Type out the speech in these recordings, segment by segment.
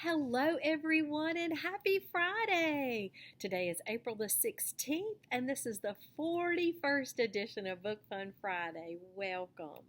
Hello, everyone, and happy Friday! Today is April the 16th, and this is the 41st edition of Book Fun Friday. Welcome.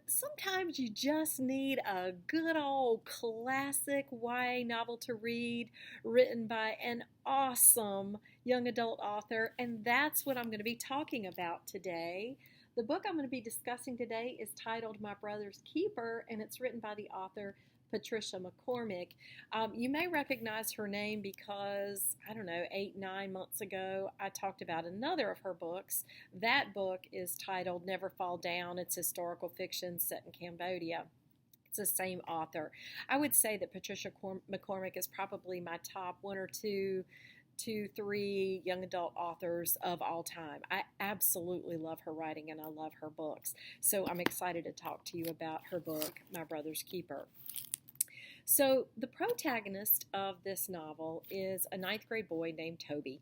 Sometimes you just need a good old classic YA novel to read, written by an awesome young adult author, and that's what I'm going to be talking about today. The book I'm going to be discussing today is titled My Brother's Keeper, and it's written by the author Patricia McCormick. You may recognize her name because, 8-9 months ago, I talked about another of her books. That book is titled Never Fall Down. It's historical fiction set in Cambodia. It's the same author. I would say that Patricia McCormick is probably my top one or two, three young adult authors of all time. I absolutely love her writing and I love her books. So I'm excited to talk to you about her book, My Brother's Keeper. So the protagonist of this novel is a ninth grade boy named Toby.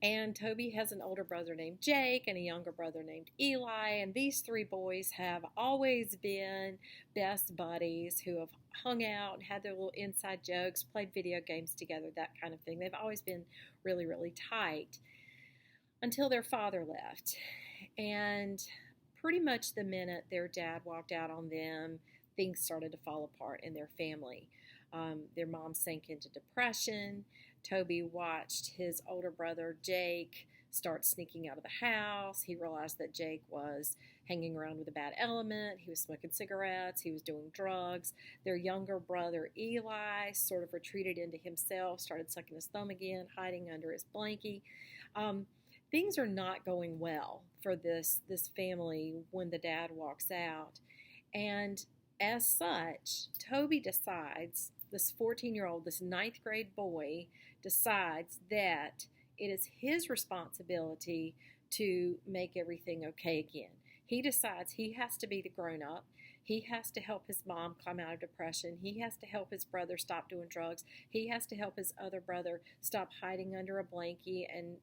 And Toby has an older brother named Jake and a younger brother named Eli. And these three boys have always been best buddies who have hung out and had their little inside jokes, played video games together, that kind of thing. They've always been really, really tight until their father left. And pretty much the minute their dad walked out on them, things started to fall apart in their family. Their mom sank into depression. Toby watched his older brother, Jake, start sneaking out of the house. He realized that Jake was hanging around with a bad element. He was smoking cigarettes. He was doing drugs. Their younger brother, Eli, sort of retreated into himself, started sucking his thumb again, hiding under his blankie. Things are not going well for this family when the dad walks out. And as such, Toby decides, this 14-year-old, this ninth grade boy, decides that it is his responsibility to make everything okay again. He decides he has to be the grown-up. He has to help his mom come out of depression. He has to help his brother stop doing drugs. He has to help his other brother stop hiding under a blankie and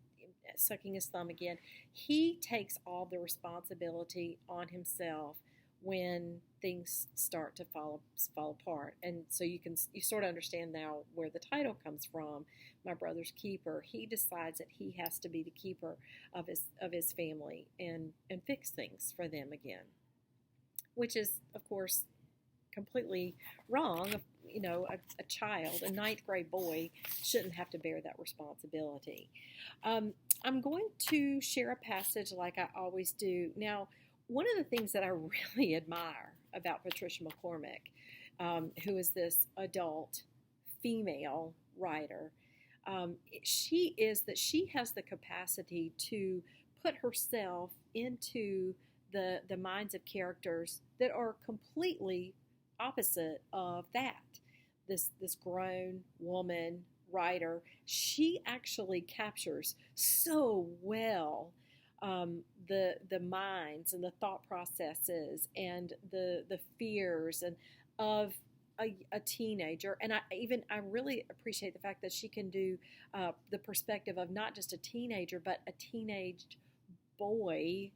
sucking his thumb again. He takes all the responsibility on himself when things start to fall apart. And so you sort of understand now where the title comes from, My Brother's Keeper. He decides that he has to be the keeper of his family and fix things for them again, which is, of course, completely wrong. A child, a ninth grade boy, shouldn't have to bear that responsibility. I'm going to share a passage like I always do. Now, one of the things that I really admire about Patricia McCormick, who is this adult female writer, she has the capacity to put herself into the minds of characters that are completely opposite of that. This grown woman writer, she actually captures so well the minds and the thought processes and the fears and of a teenager. And I really appreciate the fact that she can do the perspective of not just a teenager, but a teenaged boy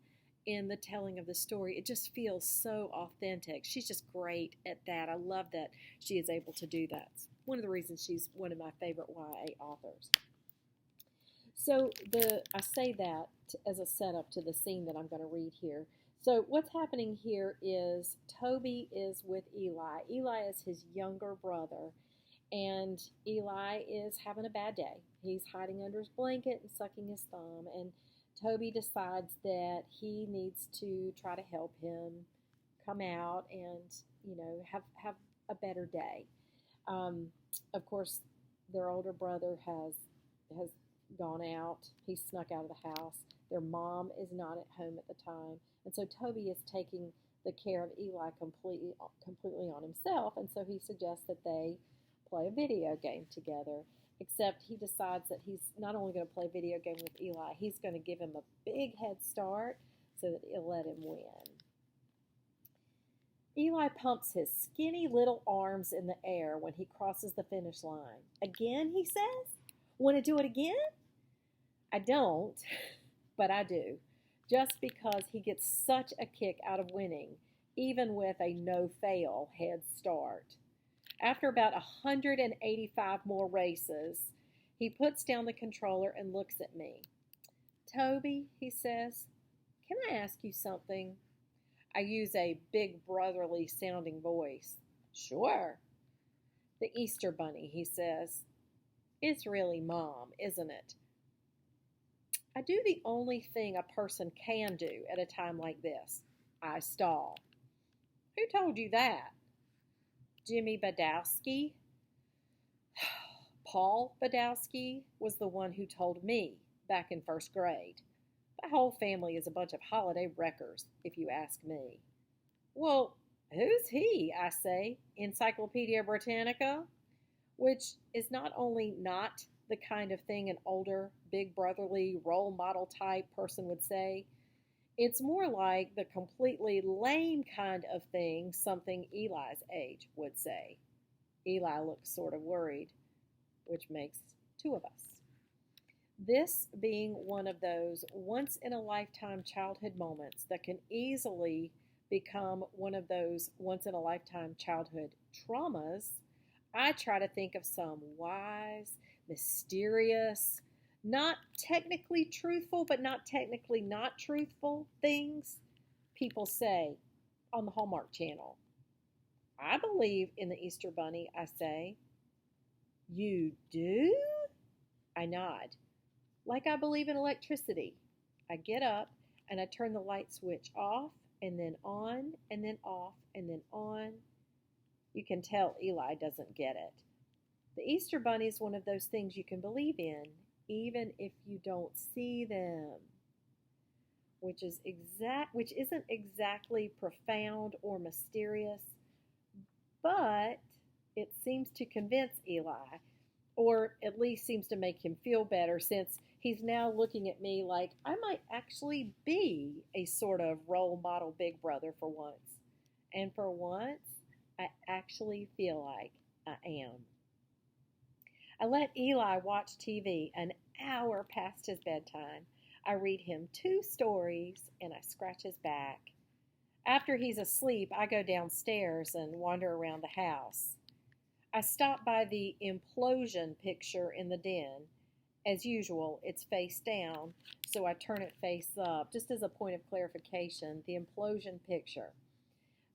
in the telling of the story. It just feels so authentic. She's just great at that. I love that she is able to do that. It's one of the reasons she's one of my favorite YA authors. So I say that as a setup to the scene that I'm going to read here. So what's happening here is Toby is with Eli. Eli is his younger brother, and Eli is having a bad day. He's hiding under his blanket and sucking his thumb, and Toby decides that he needs to try to help him come out and, have a better day. Of course, their older brother has gone out. He snuck out of the house. Their mom is not at home at the time. And so Toby is taking the care of Eli completely on himself. And so he suggests that they play a video game together. Except he decides that he's not only going to play a video game with Eli, he's going to give him a big head start so that he'll let him win. Eli pumps his skinny little arms in the air when he crosses the finish line. Again, he says? Want to do it again? I don't, but I do. Just because he gets such a kick out of winning, even with a no-fail head start. After about 185 more races, he puts down the controller and looks at me. Toby, he says, can I ask you something? I use a big brotherly sounding voice. Sure. The Easter Bunny, he says. It's really Mom, isn't it? I do the only thing a person can do at a time like this. I stall. Who told you that? Jimmy Badowski? Paul Badowski was the one who told me back in first grade. The whole family is a bunch of holiday wreckers, if you ask me. Well, who's he, I say, Encyclopedia Britannica? Which is not only not the kind of thing an older, big brotherly role model type person would say, it's more like the completely lame kind of thing something Eli's age would say. Eli looks sort of worried, which makes two of us. This being one of those once-in-a-lifetime childhood moments that can easily become one of those once-in-a-lifetime childhood traumas, I try to think of some wise, mysterious, not technically truthful, but not technically not truthful things people say on the Hallmark Channel. I believe in the Easter Bunny, I say. You do? I nod. Like I believe in electricity. I get up and I turn the light switch off and then on and then off and then on. You can tell Eli doesn't get it. The Easter Bunny is one of those things you can believe in, even if you don't see them, which isn't exactly profound or mysterious, but it seems to convince Eli, or at least seems to make him feel better, since he's now looking at me like I might actually be a sort of role model big brother for once. And for once, I actually feel like I am. I let Eli watch TV an hour past his bedtime. I read him 2 stories and I scratch his back. After he's asleep, I go downstairs and wander around the house. I stop by the implosion picture in the den. As usual, it's face down, so I turn it face up. Just as a point of clarification, the implosion picture.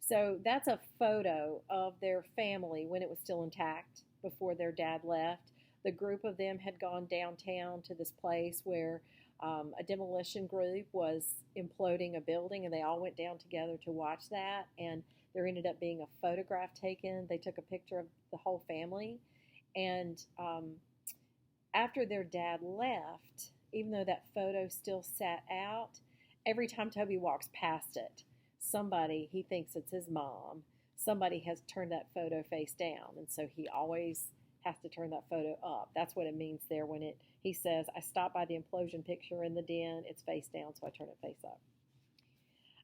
So that's a photo of their family when it was still intact before their dad left. The group of them had gone downtown to this place where a demolition group was imploding a building, and they all went down together to watch that. And there ended up being a photograph taken. They took a picture of the whole family. And after their dad left, even though that photo still sat out, every time Toby walks past it, somebody, he thinks it's his mom, somebody has turned that photo face down. And so he always has to turn that photo up. That's what it means there when he says, I stopped by the implosion picture in the den, it's face down, so I turn it face up.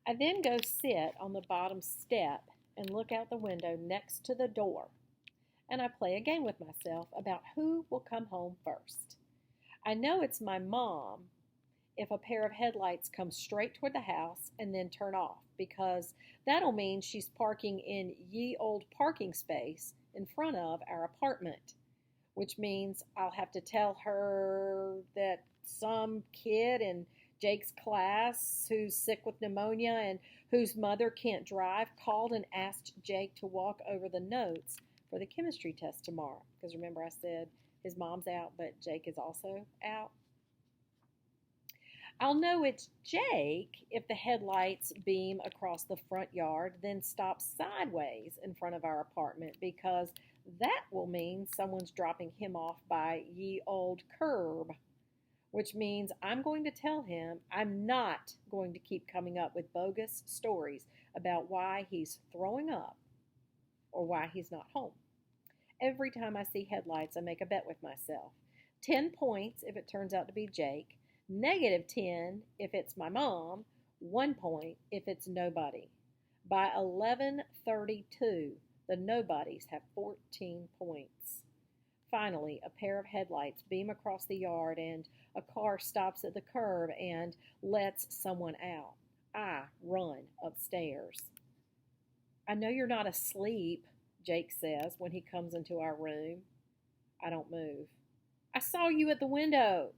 I then go sit on the bottom step and look out the window next to the door. And I play a game with myself about who will come home first. I know it's my mom if a pair of headlights come straight toward the house and then turn off, because that'll mean she's parking in ye old parking space in front of our apartment, which means I'll have to tell her that some kid in Jake's class who's sick with pneumonia and whose mother can't drive called and asked Jake to walk over the notes for the chemistry test tomorrow. Because remember I said his mom's out, but Jake is also out. I'll know it's Jake if the headlights beam across the front yard, then stop sideways in front of our apartment, because that will mean someone's dropping him off by ye old curb, which means I'm going to tell him I'm not going to keep coming up with bogus stories about why he's throwing up or why he's not home. Every time I see headlights, I make a bet with myself. 10 points if it turns out to be Jake. -10 if it's my mom, 1 point if it's nobody. By 11:32, the nobodies have 14 points. Finally, a pair of headlights beam across the yard and a car stops at the curb and lets someone out. I run upstairs. I know you're not asleep, Jake says when he comes into our room. I don't move. I saw you at the window.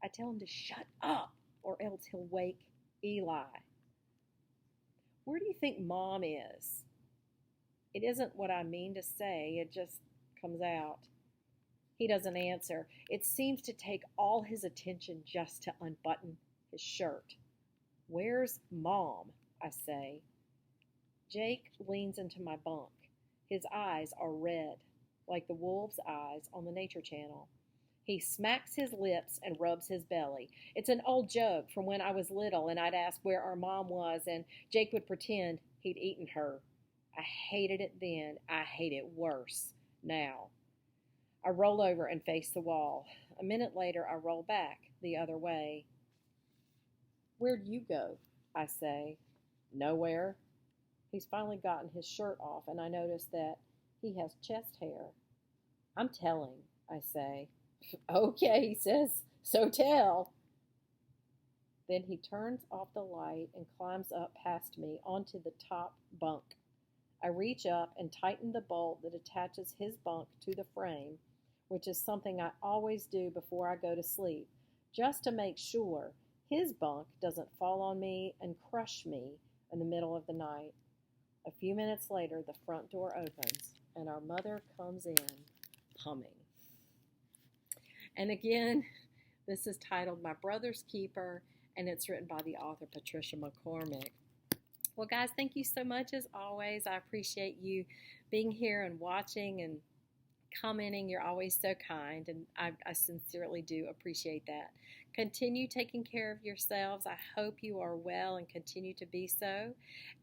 I tell him to shut up, or else he'll wake Eli. Where do you think Mom is? It isn't what I mean to say, it just comes out. He doesn't answer. It seems to take all his attention just to unbutton his shirt. Where's Mom? I say. Jake leans into my bunk. His eyes are red, like the wolf's eyes on the Nature Channel. He smacks his lips and rubs his belly. It's an old joke from when I was little and I'd ask where our mom was and Jake would pretend he'd eaten her. I hated it then. I hate it worse now. I roll over and face the wall. A minute later, I roll back the other way. Where'd you go? I say. Nowhere. He's finally gotten his shirt off, and I notice that he has chest hair. I'm telling, I say. Okay, he says, so tell. Then he turns off the light and climbs up past me onto the top bunk. I reach up and tighten the bolt that attaches his bunk to the frame, which is something I always do before I go to sleep, just to make sure his bunk doesn't fall on me and crush me in the middle of the night. A few minutes later, the front door opens, and our mother comes in, humming. And again, this is titled My Brother's Keeper, and it's written by the author Patricia McCormick. Well, guys, thank you so much as always. I appreciate you being here and watching and commenting. You're always so kind, and I sincerely do appreciate that. Continue taking care of yourselves. I hope you are well and continue to be so.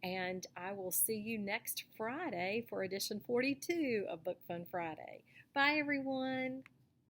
And I will see you next Friday for edition 42 of Book Fun Friday. Bye, everyone.